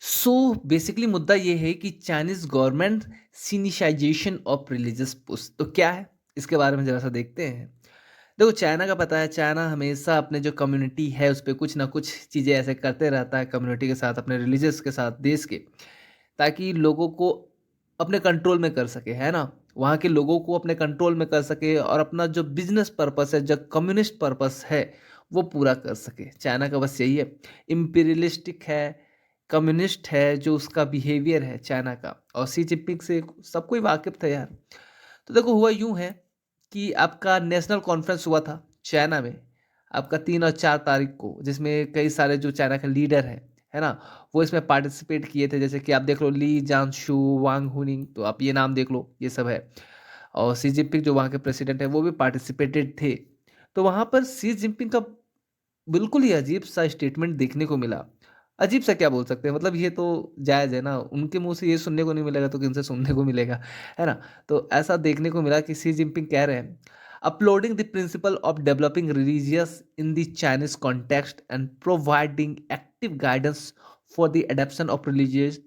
So basically मुद्दा ये है कि Chinese government sinicization of religious push तो क्या है इसके बारे में जरा सा देखते हैं। देखो चाइना का पता है, चाइना हमेशा अपने जो कम्युनिटी है उस पर कुछ ना कुछ चीज़ें ऐसे करते रहता है, कम्युनिटी के साथ, अपने रिलीजियस के साथ, देश के, ताकि लोगों को अपने कंट्रोल में कर सके, है ना। वहाँ के लोगों को अपने कंट्रोल में कर सके और अपना जो बिजनेस पर्पस है, जो कम्युनिस्ट पर्पस है, वो पूरा कर सके। चाइना का बस यही है, इम्पीरियलिस्टिक है, कम्युनिस्ट है जो उसका बिहेवियर है चाइना का। और सी जिनपिंग से सब कोई वाकिफ था यार। तो देखो हुआ यूं है कि आपका नेशनल कॉन्फ्रेंस हुआ था चाइना में, आपका 3 और 4 तारीख को, जिसमें कई सारे जो चाइना के लीडर हैं, है ना, वो इसमें पार्टिसिपेट किए थे। जैसे कि आप देख लो ली जांशू, वांग हुनिंग, तो आप ये नाम देख लो, ये सब है। और सी जिनपिंग जो वहाँ के प्रेसिडेंट है वो भी पार्टिसिपेटेड थे। तो वहाँ पर सी जिनपिंग का बिल्कुल ही अजीब सा स्टेटमेंट देखने को मिला। अजीब सा क्या बोल सकते हैं, मतलब ये तो जायज़ है ना, उनके मुँह से ये सुनने को नहीं मिलेगा तो किनसे सुनने को मिलेगा, है ना? तो ऐसा देखने को मिला कि शी जिनपिंग कह रहे हैं, uploading the principle of developing religious in the Chinese context and providing active guidance for the adoption of religious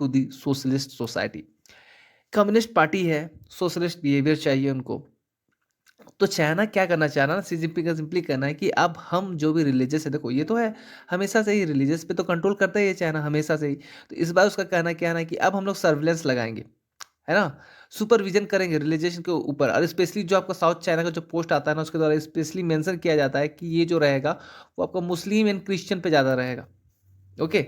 to the socialist society. Communist party है, सोशलिस्ट बिहेवियर चाहिए उनको। तो चाइना क्या करना चाह रहा है ना, सी जिनपिंग का सिंपली कहना है कि अब हम जो भी रिलीजियस है, देखो ये तो है, हमेशा से ही रिलीजियस पे तो कंट्रोल करता ही है चाइना, हमेशा से ही। तो इस बार उसका कहना क्या है ना कि अब हम लोग सर्विलेंस लगाएंगे, है ना, सुपरविजन करेंगे रिलीजियस के ऊपर। और स्पेशली जो आपका साउथ चाइना का जो पोस्ट आता है ना, उसके द्वारा स्पेशली मेंशन किया जाता है कि ये जो रहेगा वो आपका मुस्लिम एंड क्रिश्चियन पे ज़्यादा रहेगा। ओके,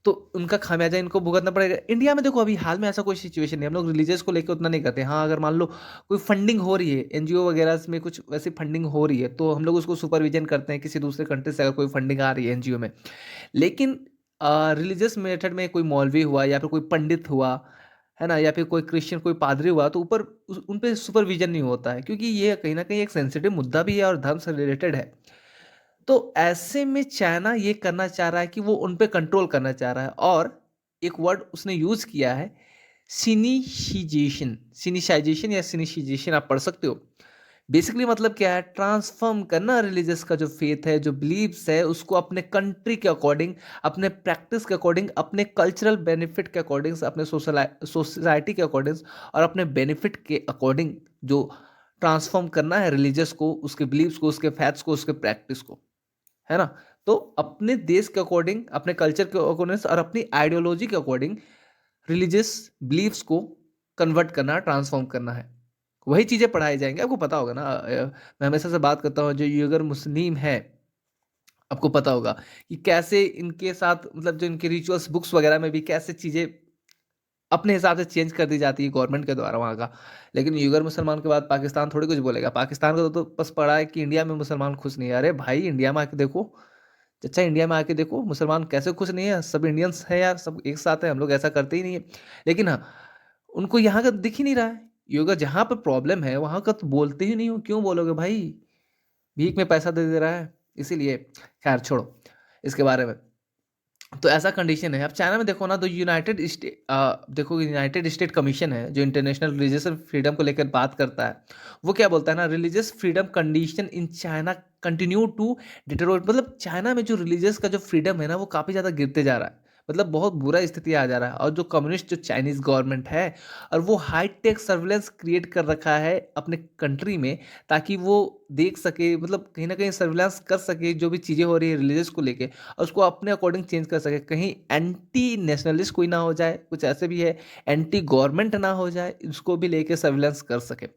तो उनका खामियाजा इनको भुगतना पड़ेगा। इंडिया में देखो अभी हाल में ऐसा कोई सिचुएशन नहीं है, हम लोग रिलीजियस को लेकर उतना नहीं करते। हाँ, अगर मान लो कोई फंडिंग हो रही है, एनजीओ वगैरह में कुछ वैसी फंडिंग हो रही है, तो हम लोग उसको सुपरविजन करते हैं किसी दूसरे कंट्री से, अगर कोई फंडिंग आ रही है एनजीओ में। लेकिन रिलीजियस मेथड में कोई मौलवी हुआ या फिर कोई पंडित हुआ, है ना, या फिर कोई क्रिश्चियन कोई पादरी हुआ, तो ऊपर उन पे सुपरविजन नहीं होता है, क्योंकि ये कहीं ना कहीं एक सेंसिटिव मुद्दा भी है और धर्म से रिलेटेड है। तो ऐसे में चाइना ये करना चाह रहा है कि वो उन पे कंट्रोल करना चाह रहा है। और एक वर्ड उसने यूज किया है, सिनिशिजेशन, सिनिशाइजेशन या सिनिशिजेशन आप पढ़ सकते हो। बेसिकली मतलब क्या है, ट्रांसफॉर्म करना रिलीजियस का जो फेथ है, जो बिलीव्स है, उसको अपने कंट्री के अकॉर्डिंग, अपने प्रैक्टिस के अकॉर्डिंग, अपने कल्चरल बेनिफिट के अकॉर्डिंग, अपने सोसाइटी के अकॉर्डिंग और अपने बेनिफिट के अकॉर्डिंग जो ट्रांसफॉर्म करना है रिलीजियस को, उसके बिलीव्स को, उसके फैथ्स को, उसके प्रैक्टिस को, है ना। तो अपने देश के अकॉर्डिंग, अपने कल्चर के अकॉर्डिंग और अपनी आइडियोलॉजी के अकॉर्डिंग रिलीजियस बिलीफ्स को कन्वर्ट करना, ट्रांसफॉर्म करना है। वही चीज़ें पढ़ाई जाएंगी, आपको पता होगा ना। मैं हमेशा से बात करता हूँ, जो युगर मुस्लिम है, आपको पता होगा कि कैसे इनके साथ, मतलब जो इनके रिचुअल्स बुक्स वगैरह में भी कैसे चीज़ें अपने हिसाब से चेंज कर दी जाती है गवर्नमेंट के द्वारा वहाँ का। लेकिन युगर मुसलमान के बाद पाकिस्तान थोड़ी कुछ बोलेगा। पाकिस्तान का तो बस पड़ा है कि इंडिया में मुसलमान खुश नहीं है। अरे भाई, इंडिया में आके देखो, अच्छा इंडिया में आके देखो मुसलमान कैसे खुश नहीं है। सब इंडियंस हैं यार, सब एक साथ हैं, हम लोग ऐसा करते ही नहीं है। लेकिन हाँ, उनको यहाँ का दिख ही नहीं रहा है। योगा जहाँ पर प्रॉब्लम है वहाँ का तो बोलते ही नहीं हो, क्यों बोलोगे भाई, भीख में पैसा दे दे रहा है इसीलिए। खैर छोड़ो इसके बारे में। तो ऐसा कंडीशन है। अब चाइना में देखो ना, तो यूनाइटेड स्टेट, देखो यूनाइटेड स्टेट कमीशन है जो इंटरनेशनल रिलीजियस फ्रीडम को लेकर बात करता है। वो क्या बोलता है ना, religious freedom condition in China continue to deteriorate, मतलब चाइना में जो रिलीजियस का जो फ्रीडम है ना, वो काफ़ी ज़्यादा गिरते जा रहा है, मतलब बहुत बुरा स्थिति आ जा रहा है। और जो कम्युनिस्ट जो चाइनीज़ गवर्नमेंट है, और वो हाई टेक सर्विलेंस क्रिएट कर रखा है अपने कंट्री में, ताकि वो देख सके, मतलब कहीं ना कहीं सर्विलांस कर सके जो भी चीज़ें हो रही है रिलीजियस को लेके, और उसको अपने अकॉर्डिंग चेंज कर सके। कहीं एंटी नेशनलिस्ट कोई ना हो जाए, कुछ ऐसे भी है, एंटी गवर्नमेंट ना हो जाए, इसको भी लेके सर्विलांस कर सके।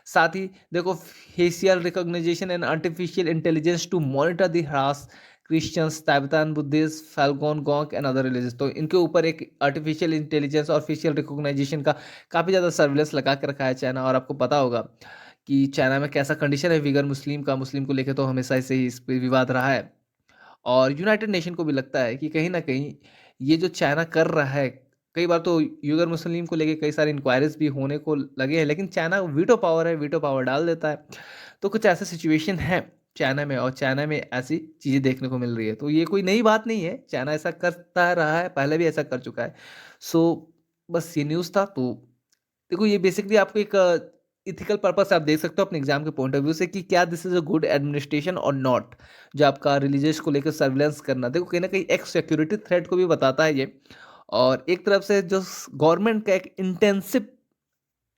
साथ ही देखो, facial recognition and artificial intelligence to monitor the harass Christians, Tibetan, Buddhist, Falun Gong and other religion. तो इनके ऊपर एक आर्टिफिशियल इंटेलिजेंस और फेशियल रिकॉग्नाइजेशन का काफ़ी ज़्यादा सर्विलेंस लगा के रखा है चाइना। और आपको पता होगा कि चाइना में कैसा कंडीशन है विगर मुस्लिम का, मुस्लिम को लेकर तो हमेशा से ही इस पे विवाद रहा है। और यूनाइटेड नेशन को भी लगता है कि कहीं ना कहीं ये जो चाइना कर रहा है, कई बार तो यूगर मुस्लिम को लेके कई सारे इंक्वायरीज भी होने को लगे हैं, लेकिन चाइना वीटो पावर है, वीटो पावर डाल देता है। तो कुछ ऐसा सिचुएशन है चाइना में, और चाइना में ऐसी चीज़ें देखने को मिल रही है। तो ये कोई नई बात नहीं है, चाइना ऐसा करता रहा है, पहले भी ऐसा कर चुका है। सो बस ये न्यूज़ था। तो देखो ये बेसिकली आपको एक इथिकल पर्पस आप देख सकते हो अपने एग्जाम के पॉइंट ऑफ व्यू से, कि क्या this is a good administration और नॉट। जो आपका रिलीजियस को लेकर सर्विलेंस करना, देखो कहीं ना कहीं एक सिक्योरिटी थ्रेट को भी बताता है ये। और एक तरफ से जो गवर्नमेंट का एक इंटेंसिव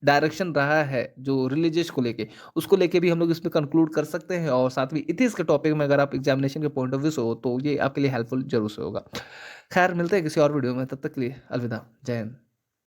डायरेक्शन रहा है जो रिलीजियस को लेके, उसको लेके भी हम लोग इसमें कंक्लूड कर सकते हैं और साथ में एथिक्स के टॉपिक में अगर आप एग्जामिनेशन के पॉइंट ऑफ व्यू से हो तो ये आपके लिए हेल्पफुल जरूर से होगा। खैर मिलते हैं किसी और वीडियो में, तब तक के लिए अलविदा, जय हिंद।